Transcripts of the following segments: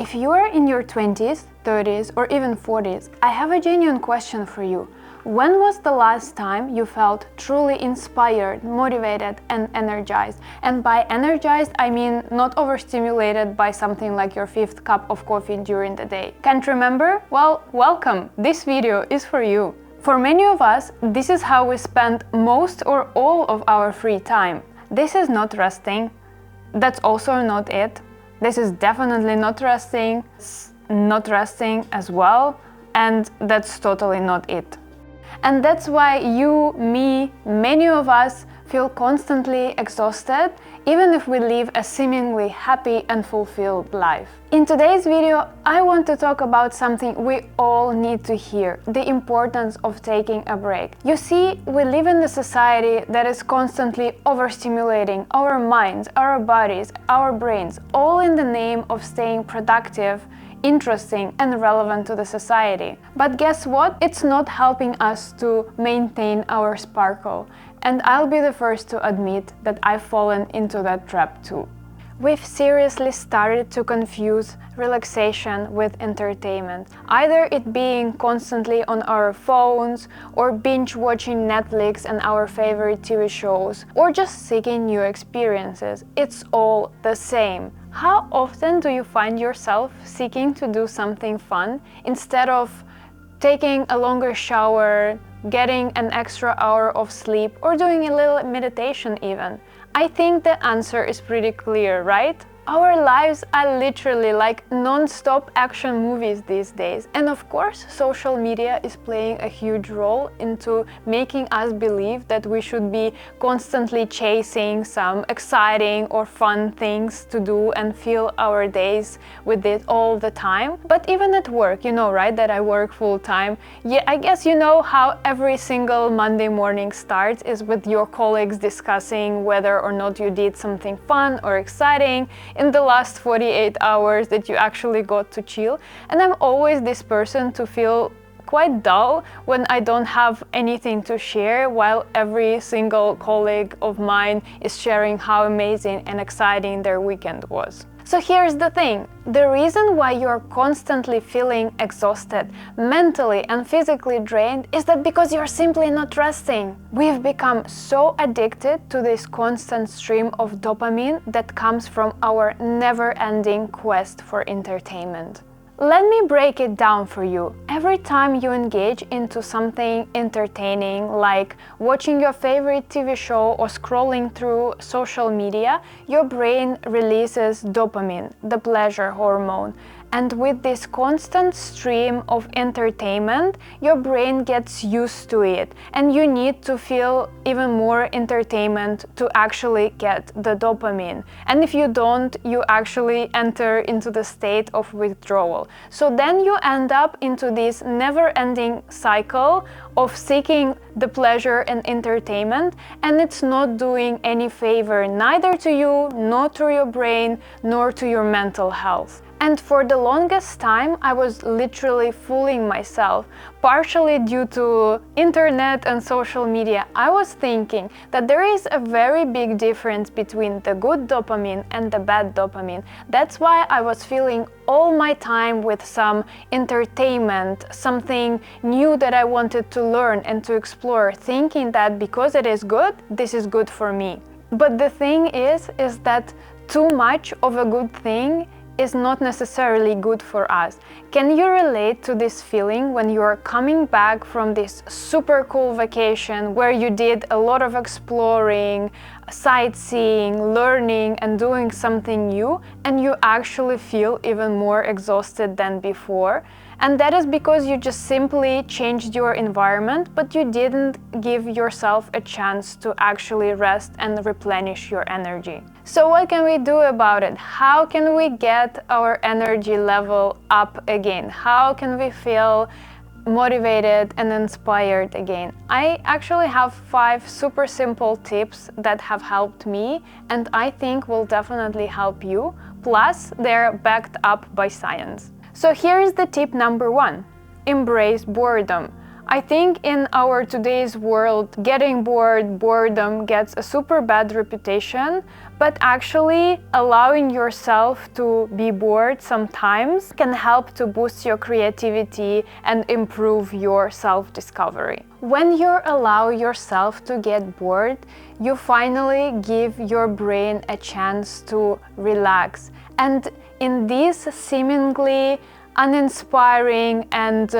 If you are in your 20s, 30s, or even 40s, I have a genuine question for you. When was the last time you felt truly inspired, motivated, and energized? And by energized, I mean not overstimulated by something like your 5th cup of coffee during the day. Can't remember? Well, welcome! This video is for you. For many of us, this is how we spend most or all of our free time. This is not resting. That's also not it. This is definitely not resting. It's not resting as well. And that's totally not it. And that's why you, me, many of us feel constantly exhausted, even if we live a seemingly happy and fulfilled life. In today's video, I want to talk about something we all need to hear: the importance of taking a break. You see, we live in a society that is constantly overstimulating our minds, our bodies, our brains, all in the name of staying productive, interesting, and relevant to the society. But guess what? It's not helping us to maintain our sparkle. And I'll be the first to admit that I've fallen into that trap too. We've seriously started to confuse relaxation with entertainment, either it being constantly on our phones, or binge watching Netflix and our favorite TV shows, or just seeking new experiences. It's all the same. How often do you find yourself seeking to do something fun instead of taking a longer shower, getting an extra hour of sleep, or doing a little meditation even? I think the answer is pretty clear, right? Our lives are literally like non-stop action movies these days. And of course, social media is playing a huge role into making us believe that we should be constantly chasing some exciting or fun things to do and fill our days with it all the time. But even at work, you know, right, that I work full time. Yeah, I guess you know how every single Monday morning starts is with your colleagues discussing whether or not you did something fun or exciting in the last 48 hours that you actually got to chill. And I'm always this person to feel quite dull when I don't have anything to share, while every single colleague of mine is sharing how amazing and exciting their weekend was. So here's the thing, the reason why you're constantly feeling exhausted, mentally and physically drained, is that because you're simply not resting. We've become so addicted to this constant stream of dopamine that comes from our never-ending quest for entertainment. Let me break it down for you. Every time you engage into something entertaining, like watching your favorite TV show or scrolling through social media, your brain releases dopamine, the pleasure hormone. And with this constant stream of entertainment, your brain gets used to it, and you need to feel even more entertainment to actually get the dopamine. And if you don't, you actually enter into the state of withdrawal. So then you end up into this never-ending cycle of seeking the pleasure and entertainment, and it's not doing any favor neither to you, nor to your brain, nor to your mental health. And for the longest time, I was literally fooling myself, partially due to internet and social media. I was thinking that there is a very big difference between the good dopamine and the bad dopamine. That's why I was filling all my time with some entertainment, something new that I wanted to learn and to explore, thinking that because it is good, this is good for me. But the thing is that too much of a good thing is not necessarily good for us. Can you relate to this feeling when you're coming back from this super cool vacation where you did a lot of exploring, sightseeing, learning, and doing something new, and you actually feel even more exhausted than before? And that is because you just simply changed your environment, but you didn't give yourself a chance to actually rest and replenish your energy. So what can we do about it? How can we get our energy level up again? How can we feel motivated and inspired again? I actually have 5 super simple tips that have helped me, and I think will definitely help you. Plus, they're backed up by science. So here's the tip number 1. Embrace boredom. I think in our today's world, getting bored, boredom gets a super bad reputation, but actually allowing yourself to be bored sometimes can help to boost your creativity and improve your self-discovery. When you allow yourself to get bored, you finally give your brain a chance to relax. And in these seemingly uninspiring and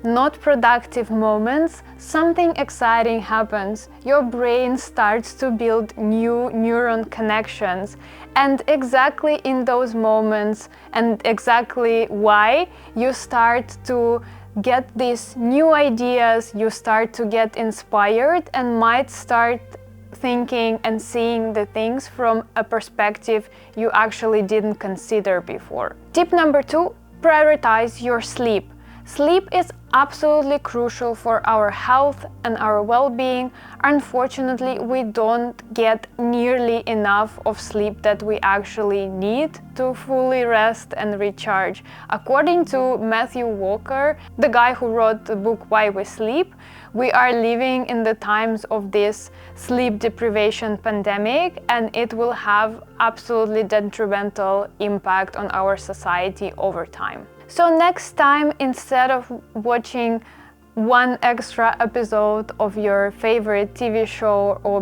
not productive moments, something exciting happens. Your brain starts to build new neuron connections, and exactly in those moments, and exactly why, you start to get these new ideas, you start to get inspired and might start thinking and seeing the things from a perspective you actually didn't consider before. Tip number 2: prioritize your sleep. Sleep is absolutely crucial for our health and our well-being. Unfortunately, we don't get nearly enough of sleep that we actually need to fully rest and recharge. According to Matthew Walker, the guy who wrote the book Why We Sleep, we are living in the times of this sleep deprivation pandemic, and it will have absolutely detrimental impact on our society over time. So next time, instead of watching one extra episode of your favorite TV show or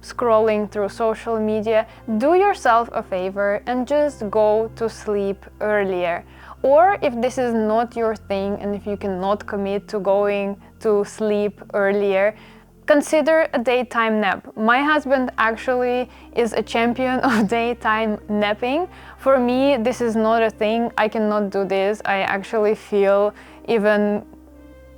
scrolling through social media, do yourself a favor and just go to sleep earlier. Or if this is not your thing and if you cannot commit to going to sleep earlier, consider a daytime nap. My husband actually is a champion of daytime napping. For me, this is not a thing. I cannot do this. I actually feel even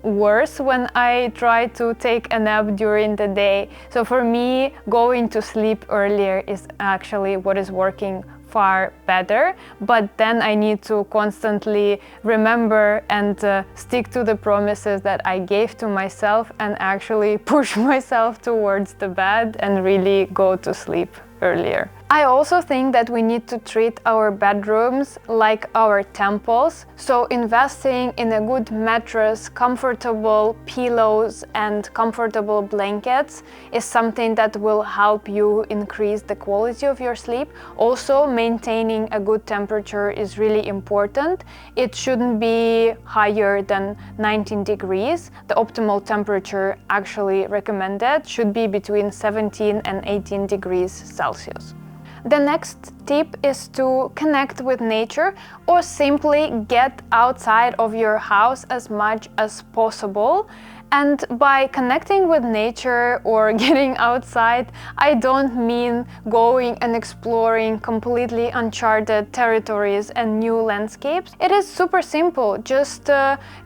worse when I try to take a nap during the day. So for me, going to sleep earlier is actually what is working far better, but then I need to constantly remember and stick to the promises that I gave to myself and actually push myself towards the bed and really go to sleep earlier. I also think that we need to treat our bedrooms like our temples, so investing in a good mattress, comfortable pillows and comfortable blankets is something that will help you increase the quality of your sleep. Also, maintaining a good temperature is really important. It shouldn't be higher than 19 degrees. The optimal temperature actually recommended should be between 17 and 18 degrees Celsius. The next tip is to connect with nature or simply get outside of your house as much as possible. And by connecting with nature or getting outside, I don't mean going and exploring completely uncharted territories and new landscapes. It is super simple. Just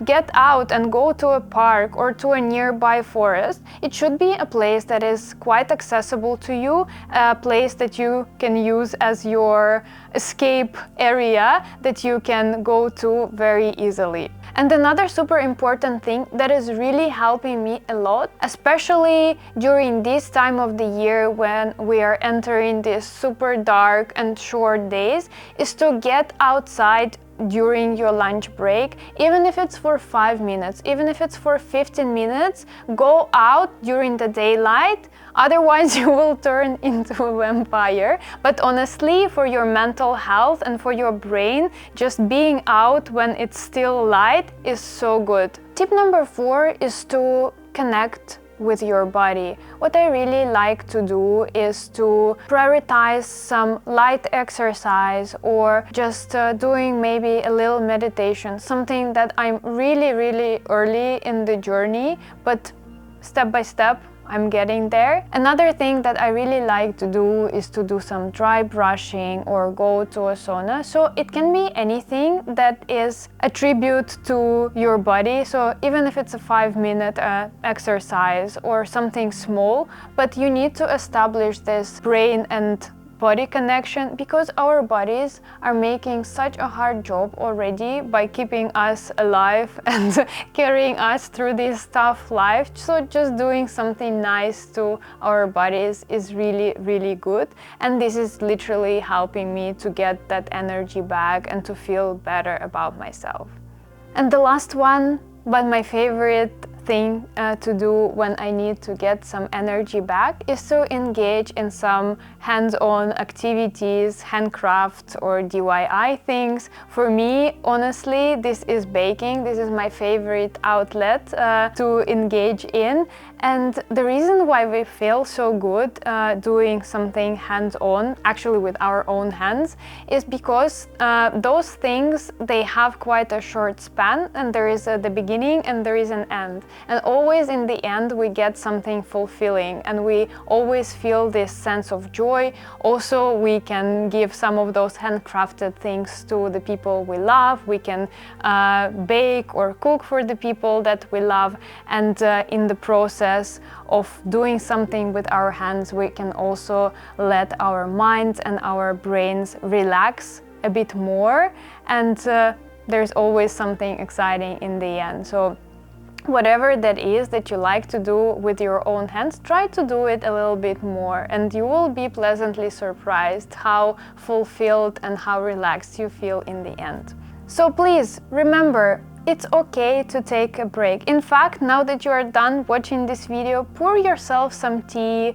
get out and go to a park or to a nearby forest. It should be a place that is quite accessible to you, a place that you can use as your escape area that you can go to very easily. And another super important thing that is really helping me a lot, especially during this time of the year when we are entering these super dark and short days, is to get outside during your lunch break. Even if it's for 5 minutes, even if it's for 15 minutes, go out during the daylight. Otherwise you will turn into a vampire. But honestly, for your mental health and for your brain, just being out when it's still light is so good. Tip number 4 is to connect with your body. What I really like to do is to prioritize some light exercise or just doing maybe a little meditation, something that I'm really early in the journey, but step by step I'm getting there. Another thing that I really like to do is to do some dry brushing or go to a sauna. So it can be anything that is a tribute to your body. So even if it's a 5-minute exercise or something small, but you need to establish this brain and body connection, because our bodies are making such a hard job already by keeping us alive and carrying us through this tough life. So just doing something nice to our bodies is really good, and this is literally helping me to get that energy back and to feel better about myself. And the last one, but my favorite thing to do when I need to get some energy back is to engage in some hands-on activities, handcraft or DIY things. For me, honestly, this is baking. This is my favorite outlet to engage in. And the reason why we feel so good doing something hands-on, actually with our own hands, is because those things, they have quite a short span, and there is the beginning and there is an end. And always in the end we get something fulfilling, and we always feel this sense of joy. Also, we can give some of those handcrafted things to the people we love. We can bake or cook for the people that we love, and in the process of doing something with our hands, we can also let our minds and our brains relax a bit more, and there's always something exciting in the end. So whatever that is that you like to do with your own hands, try to do it a little bit more, and you will be pleasantly surprised how fulfilled and how relaxed you feel in the end. So please remember, it's okay to take a break. In fact, now that you are done watching this video, pour yourself some tea,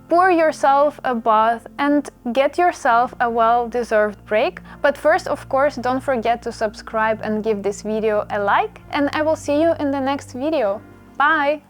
pour yourself a bath, and get yourself a well-deserved break. But first, of course, don't forget to subscribe and give this video a like, and I will see you in the next video. Bye!